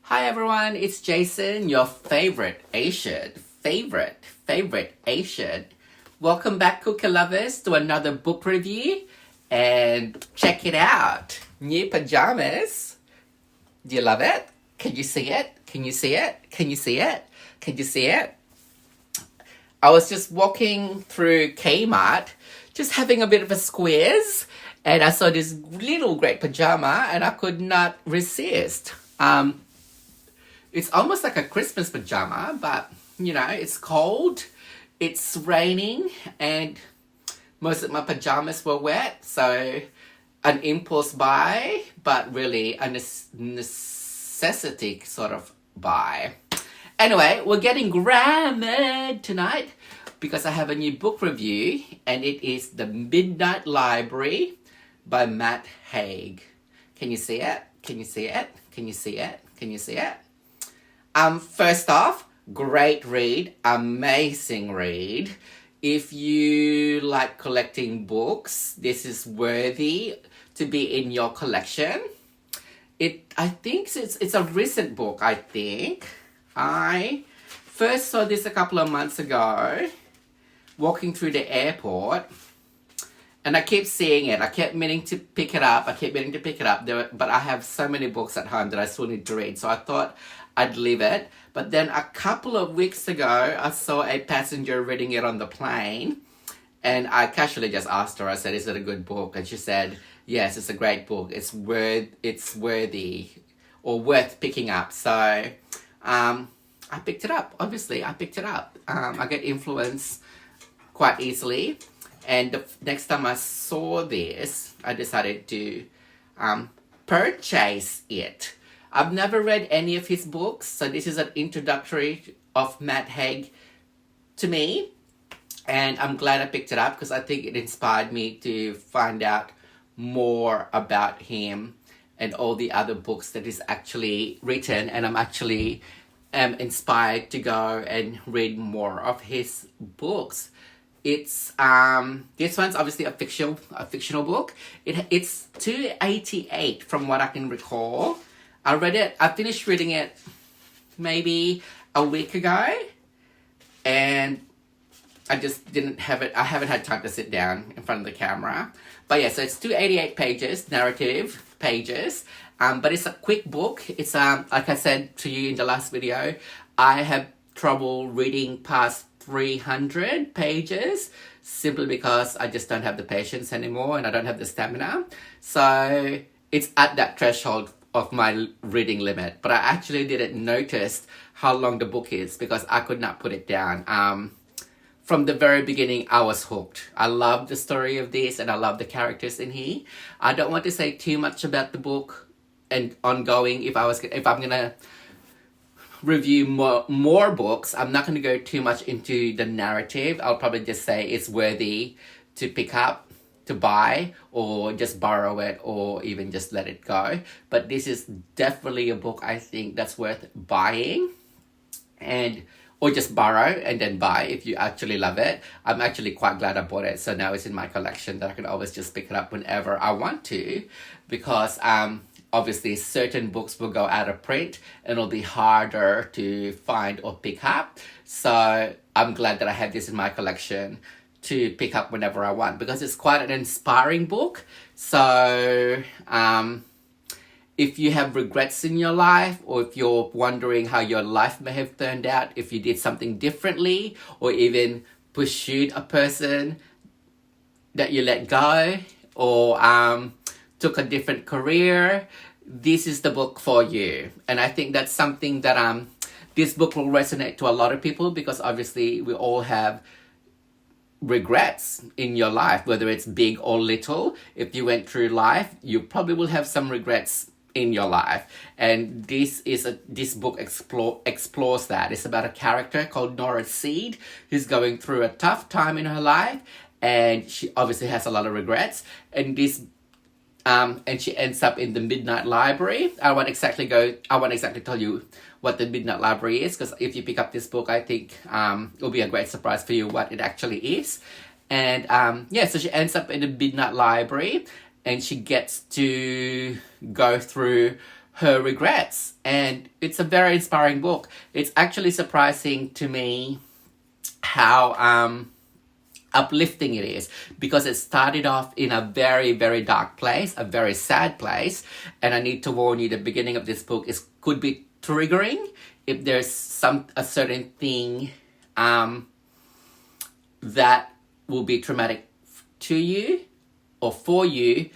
Hi everyone, it's Jason, your favorite Asian. Welcome back, cookie lovers, to another book review. And check it out. New pajamas. Do you love it? Can you see it? Can you see it? Can you see it? Can you see it? I was just walking through Kmart, just having a bit of a squeeze, and I saw this little great pajama, and I could not resist. It's almost like a Christmas pajama, but, it's cold, it's raining, and most of my pajamas were wet, so an impulse buy, but really a necessity sort of buy. Anyway, we're getting grammared tonight because I have a new book review, and it is The Midnight Library by Matt Haig. Can you see it? Can you see it? Can you see it? Can you see it? First off, great read, amazing read. If you like collecting books, this is worthy to be in your collection. I think it's a recent book, I think. I first saw this a couple of months ago, walking through the airport, and I keep seeing it. I kept meaning to pick it up. But I have so many books at home that I still need to read, so I thought I'd leave it. But then a couple of weeks ago, I saw a passenger reading it on the plane, and I casually just asked her, I said, is it a good book? And she said, yes, it's a great book. It's worthy or worth picking up. So I picked it up. Obviously, I picked it up. I get influenced quite easily. And the next time I saw this, I decided to purchase it. I've never read any of his books, so this is an introductory of Matt Haig to me. And I'm glad I picked it up because I think it inspired me to find out more about him and all the other books that he's actually written. And I'm actually inspired to go and read more of his books. It's this one's obviously a fictional book. It's 288 from what I can recall. I finished reading it maybe a week ago, and I just didn't have it. I haven't had time to sit down in front of the camera. But yeah, so it's 288 pages, narrative pages. But it's a quick book. It's like I said to you in the last video, I have trouble reading past 300 pages simply because I just don't have the patience anymore and I don't have the stamina. So it's at that threshold of my reading limit. But I actually didn't notice how long the book is because I could not put it down. From the very beginning, I was hooked. I love the story of this and I love the characters in here. I don't want to say too much about the book and ongoing. If I'm gonna review more books, I'm not going to go too much into the narrative. I'll probably just say it's worthy to pick up, to buy, or just borrow it, or even just let it go. But this is definitely a book I think that's worth buying, or just borrow and then buy if you actually love it. I'm actually quite glad I bought it, so now it's in my collection that I can always just pick it up whenever I want to, because obviously certain books will go out of print and it'll be harder to find or pick up. So I'm glad that I have this in my collection to pick up whenever I want, because it's quite an inspiring book. So if you have regrets in your life, or if you're wondering how your life may have turned out if you did something differently, or even pursued a person that you let go, or took a different career, this is the book for you. And I think that's something that this book will resonate to a lot of people, because obviously we all have regrets in your life, whether it's big or little. If you went through life, you probably will have some regrets in your life, and this book explores that. It's about a character called Nora Seed who's going through a tough time in her life, and she obviously has a lot of regrets, and she ends up in the Midnight Library. I won't exactly tell you what the Midnight Library is, because if you pick up this book, I think it'll be a great surprise for you what it actually is. And so she ends up in the Midnight Library, and she gets to go through her regrets. And it's a very inspiring book. It's actually surprising to me how uplifting it is, because it started off in a very, very dark place, a very sad place. And I need to warn you, the beginning of this book could be triggering if there's a certain thing that will be traumatic to you or for you.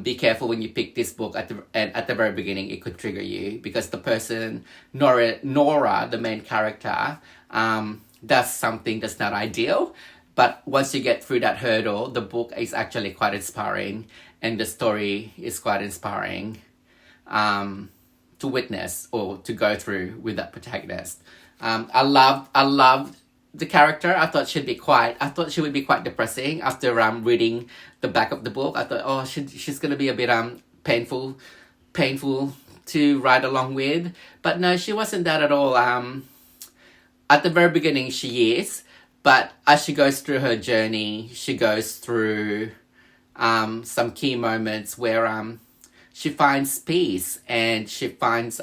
Be careful when you pick this book at the very beginning. It could trigger you because the person, Nora, the main character, does something that's not ideal. But once you get through that hurdle, the book is actually quite inspiring, and the story is quite inspiring to witness or to go through with that protagonist. I loved the character. I thought she would be quite depressing after reading the back of the book. I thought, she's gonna be a bit painful to ride along with. But no, she wasn't that at all. At the very beginning, she is, but as she goes through her journey, she goes through some key moments where she finds peace and she finds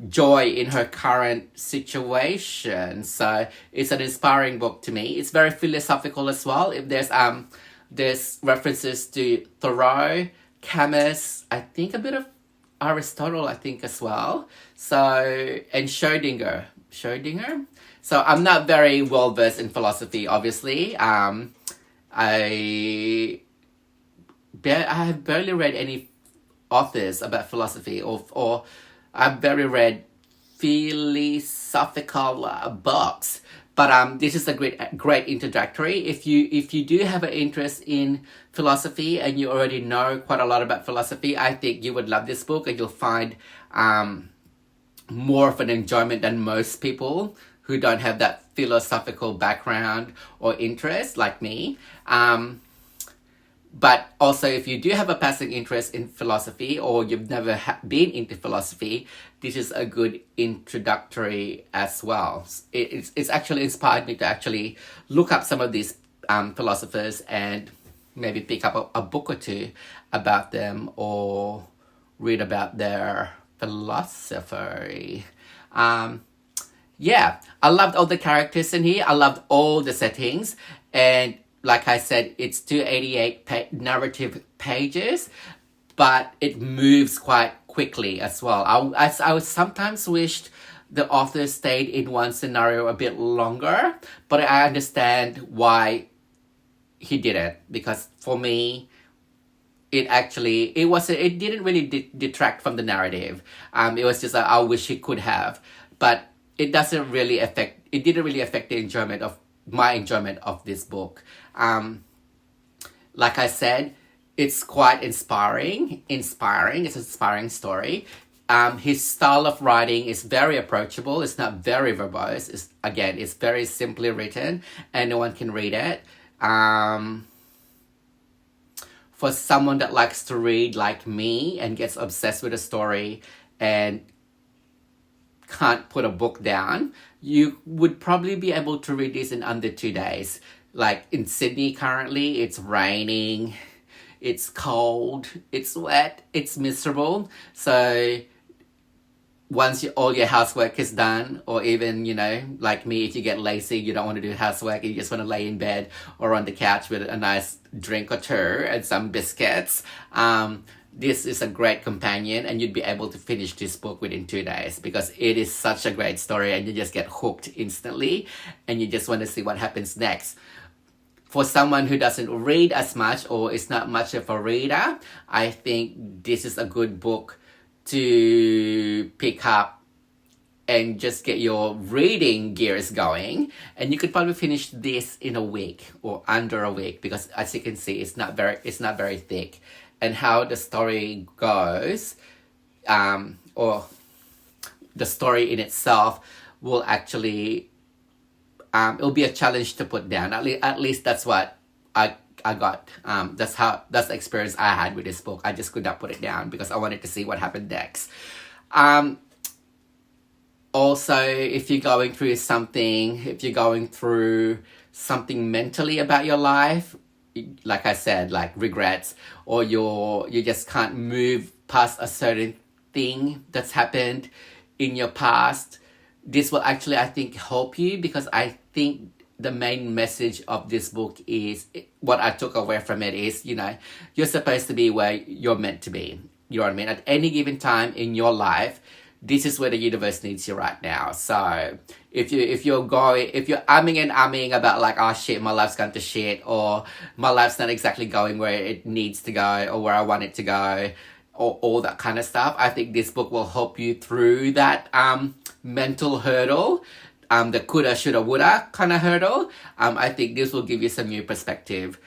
joy in her current situation. So it's an inspiring book to me. It's very philosophical as well. If there's references to Thoreau, Camus, I think a bit of Aristotle, I think as well. So, and Schrödinger. So I'm not very well versed in philosophy, obviously. I have barely read any authors about philosophy, or I've barely read philosophical books. But this is a great introductory. If you do have an interest in philosophy and you already know quite a lot about philosophy, I think you would love this book, and you'll find more of an enjoyment than most people who don't have that philosophical background or interest like me. But also, if you do have a passing interest in philosophy, or you've never been into philosophy, this is a good introductory as well. It's actually inspired me to actually look up some of these philosophers and maybe pick up a book or two about them, or read about their philosophy. Yeah, I loved all the characters in here. I loved all the settings. And like I said, it's 288 narrative pages, but it moves quite quickly as well. I sometimes wished the author stayed in one scenario a bit longer, but I understand why he did it, because for me, it didn't really detract from the narrative. It was just I wish he could have, but it didn't really affect the my enjoyment of this book. Like I said, it's quite inspiring. It's an inspiring story. His style of writing is very approachable. It's not very verbose. It's very simply written, and no one can read it. For someone that likes to read like me and gets obsessed with a story and can't put a book down, you would probably be able to read this in under 2 days. Like in Sydney currently, it's raining, it's cold, it's wet, it's miserable. So once all your housework is done, or even, like me, if you get lazy, you don't want to do housework, you just want to lay in bed or on the couch with a nice drink or two and some biscuits, this is a great companion, and you'd be able to finish this book within 2 days, because it is such a great story, and you just get hooked instantly, and you just want to see what happens next. For someone who doesn't read as much, or is not much of a reader, I think this is a good book to pick up and just get your reading gears going. And you could probably finish this in a week or under a week, because as you can see, it's not very thick. And how the story goes, or the story in itself, will actually it'll be a challenge to put down. At least that's what I got. That's the experience I had with this book. I just could not put it down because I wanted to see what happened next. Also, if you're going through something mentally about your life, like I said, like regrets, or you just can't move past a certain thing that's happened in your past, this will actually, I think, help you, because I think the main message of this book is, what I took away from it is, you're supposed to be where you're meant to be. You know what I mean? At any given time in your life, this is where the universe needs you right now. So if you're umming and ahhing about like, oh shit, my life's gone to shit, or my life's not exactly going where it needs to go or where I want it to go, or all that kind of stuff, I think this book will help you through that mental hurdle, the coulda, shoulda, woulda kind of hurdle. I think this will give you some new perspective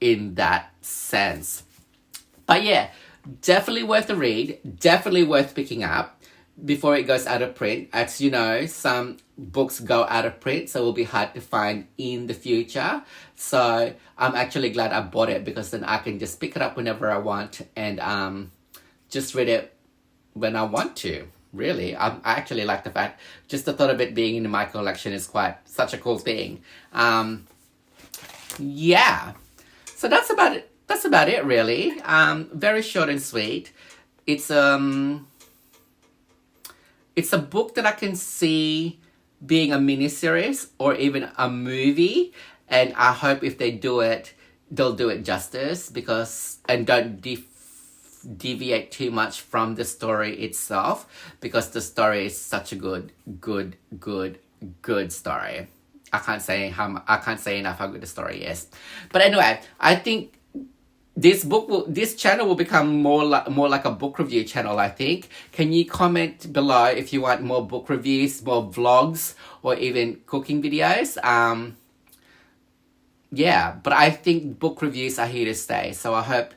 in that sense. But yeah, definitely worth a read, definitely worth picking up before it goes out of print. As you know, some books go out of print, so it will be hard to find in the future. So I'm actually glad I bought it, because then I can just pick it up whenever I want and just read it when I want to. Really, I actually like the fact, just the thought of it being in my collection is such a cool thing. Yeah, so that's about it. That's about it, really. Very short and sweet. It's a book that I can see being a miniseries or even a movie, and I hope if they do it, they'll do it justice, and don't deviate too much from the story itself, because the story is such a good story. I can't say enough how good the story is. But anyway, I think this channel will become more like a book review channel, I think. Can you comment below if you want more book reviews, more vlogs, or even cooking videos? Yeah, but I think book reviews are here to stay. So I hope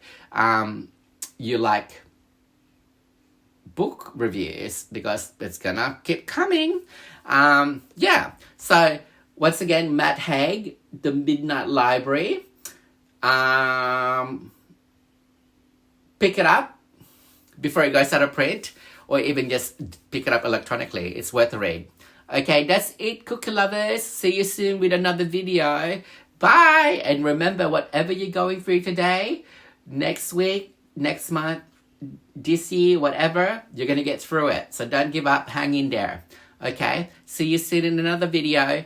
you like book reviews, because it's gonna keep coming. Yeah, so once again, Matt Haig, The Midnight Library. Pick it up before it goes out of print, or even just pick it up electronically. It's worth a read. Okay, that's it, cookie lovers. See you soon with another video. Bye! And remember, whatever you're going through today, next week, next month, this year, whatever, you're gonna get through it. So don't give up, hang in there. Okay, see you soon in another video.